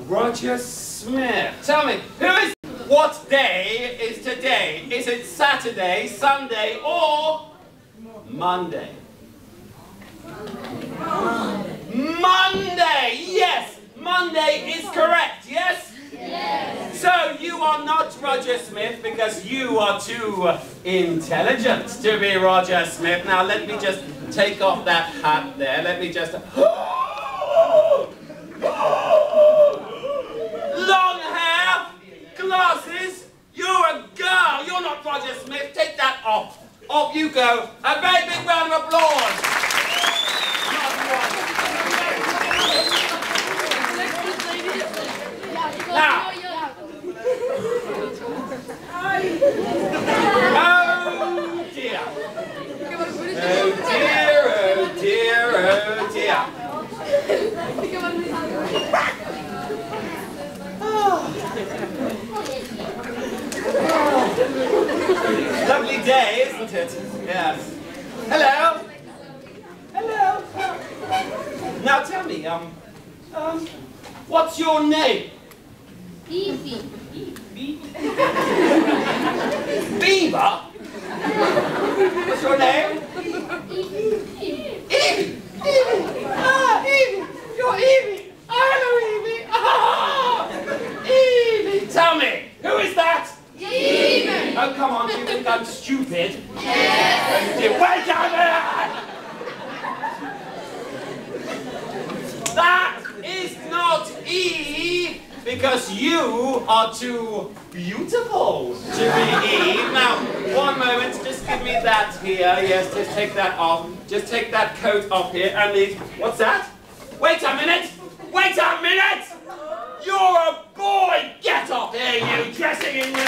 Roger Smith. Tell me, what day is today? Is it Saturday, Sunday, or Monday? Monday! Yes! Monday is correct, yes? Yes. So you are not Roger Smith because you are too intelligent to be Roger Smith. Now let me just take off that hat there. Let me just... Long hair, glasses, you're a girl. You're not Roger Smith. Take that off. Off you go. A very big round of applause. Now, oh dear. Oh dear, oh dear, oh dear. Lovely day, isn't it? Yes. Hello? Hello? Now tell me, what's your name? Evie. Beaver? What's your name? Evie. Evie! Evie! Ah, Evie! You're Evie! Hello, Evie! Ah! Evie! Tell me, who is that? Evie! Oh, come on, do you think I'm stupid? Yes! Oh, dear. Wait a minute! That is not Eve, because you are too beautiful to be Eve. Now, one moment, just give me that here. Yes, just take that off. Just take that coat off here and leave. What's that? Wait a minute! Wait a minute! You're a boy! Get off here, you dressing in your